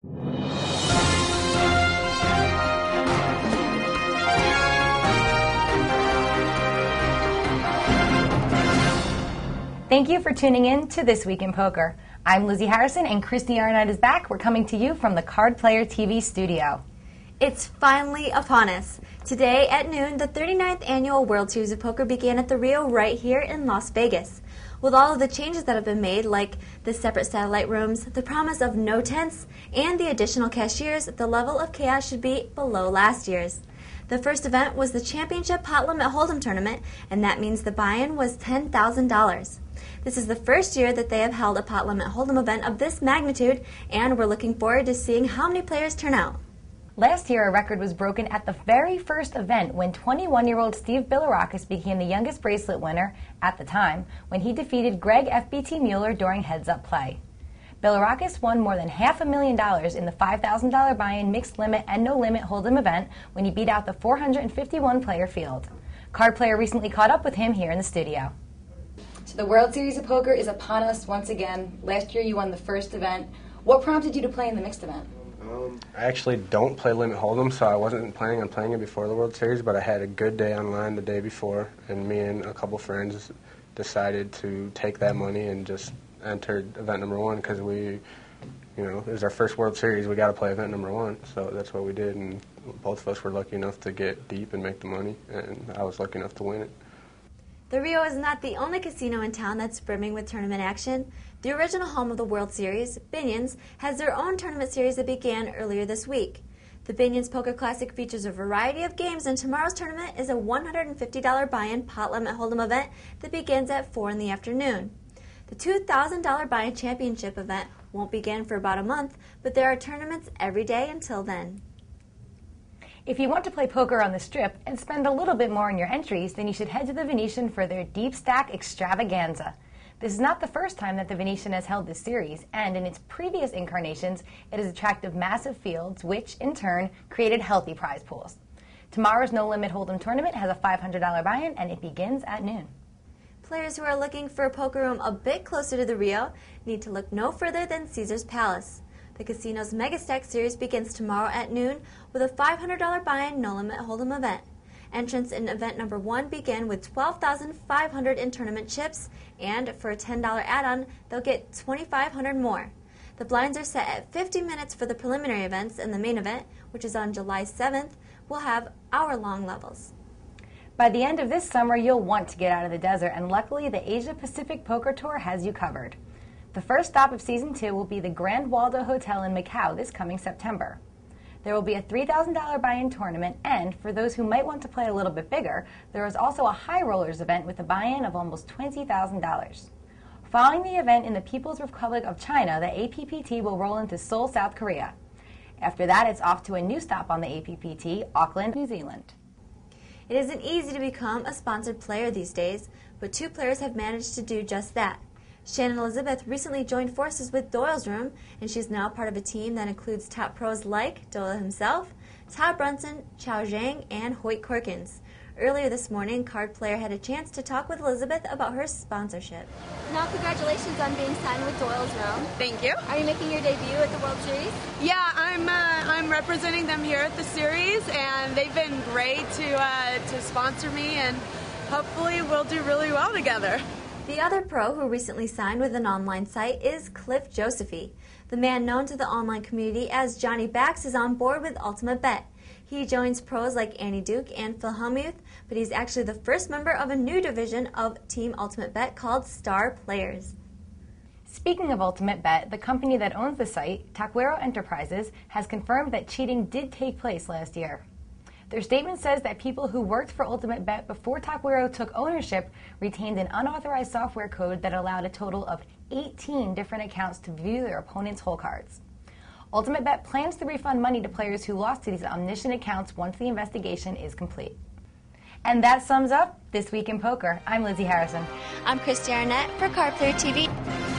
Thank you for tuning in to This Week in Poker. I'm Lizzie Harrison and Christy Arnett is back. We're coming to you from the Card Player TV studio. It's finally upon us. Today at noon, the 39th Annual World Series of Poker began at the Rio right here in Las Vegas. With all of the changes that have been made, like the separate satellite rooms, the promise of no tents, and the additional cashiers, the level of chaos should be below last year's. The first event was the Championship Pot Limit Hold'em Tournament, and that means the buy-in was $10,000. This is the first year that they have held a Pot Limit Hold'em event of this magnitude, and we're looking forward to seeing how many players turn out. Last year, a record was broken at the very first event when 21-year-old Steve Bilirakis became the youngest bracelet winner at the time when he defeated Greg FBT Mueller during heads-up play. Bilirakis won more than $500,000 in the $5,000 buy-in mixed limit and no limit Hold'em event when he beat out the 451-player field. Card Player recently caught up with him here in the studio. So the World Series of Poker is upon us once again. Last year you won the first event. What prompted you to play in the mixed event? I actually don't play Limit Hold'em, so I wasn't planning on playing it before the World Series, but I had a good day online the day before, and me and a couple friends decided to take that money and just entered event number one because it was our first World Series. We got to play event number one, so that's what we did, and both of us were lucky enough to get deep and make the money, and I was lucky enough to win it. The Rio is not the only casino in town that's brimming with tournament action. The original home of the World Series, Binion's, has their own tournament series that began earlier this week. The Binion's Poker Classic features a variety of games, and tomorrow's tournament is a $150 buy-in Pot Limit Hold'em event that begins at 4 in the afternoon. The $2,000 buy-in championship event won't begin for about a month, but there are tournaments every day until then. If you want to play poker on the Strip and spend a little bit more on your entries, then you should head to the Venetian for their Deep Stack Extravaganza. This is not the first time that the Venetian has held this series, and in its previous incarnations, it has attracted massive fields, which, in turn, created healthy prize pools. Tomorrow's No Limit Hold'em tournament has a $500 buy-in, and it begins at noon. Players who are looking for a poker room a bit closer to the Rio need to look no further than Caesars Palace. The casino's Mega Stack series begins tomorrow at noon with a $500 buy-in No Limit Hold'em event. Entrants in event number 1 begin with $12,500 in tournament chips, and for a $10 add-on, they'll get $2,500 more. The blinds are set at 50 minutes for the preliminary events, and the main event, which is on July 7th, will have hour-long levels. By the end of this summer, you'll want to get out of the desert, and luckily the Asia Pacific Poker Tour has you covered. The first stop of Season 2 will be the Grand Waldo Hotel in Macau this coming September. There will be a $3,000 buy-in tournament, and for those who might want to play a little bit bigger, there is also a High Rollers event with a buy-in of almost $20,000. Following the event in the People's Republic of China, the APPT will roll into Seoul, South Korea. After that, it's off to a new stop on the APPT, Auckland, New Zealand. It isn't easy to become a sponsored player these days, but 2 players have managed to do just that. Shannon Elizabeth recently joined forces with Doyle's Room, and she's now part of a team that includes top pros like Doyle himself, Todd Brunson, Chao Zhang, and Hoyt Corkins. Earlier this morning, Card Player had a chance to talk with Elizabeth about her sponsorship. Now, congratulations on being signed with Doyle's Room. Thank you. Are you making your debut at the World Series? Yeah, I'm representing them here at the series, and they've been great to sponsor me, and hopefully we'll do really well together. The other pro who recently signed with an online site is Cliff Josephy. The man known to the online community as Johnny Backs is on board with Ultimate Bet. He joins pros like Annie Duke and Phil Hellmuth, but he's actually the first member of a new division of Team Ultimate Bet called Star Players. Speaking of Ultimate Bet, the company that owns the site, Taquero Enterprises, has confirmed that cheating did take place last year. Their statement says that people who worked for Ultimate Bet before Taquero took ownership retained an unauthorized software code that allowed a total of 18 different accounts to view their opponent's hole cards. Ultimate Bet plans to refund money to players who lost to these omniscient accounts once the investigation is complete. And that sums up This Week in Poker. I'm Lizzie Harrison. I'm Christy Arnett for Card Player TV.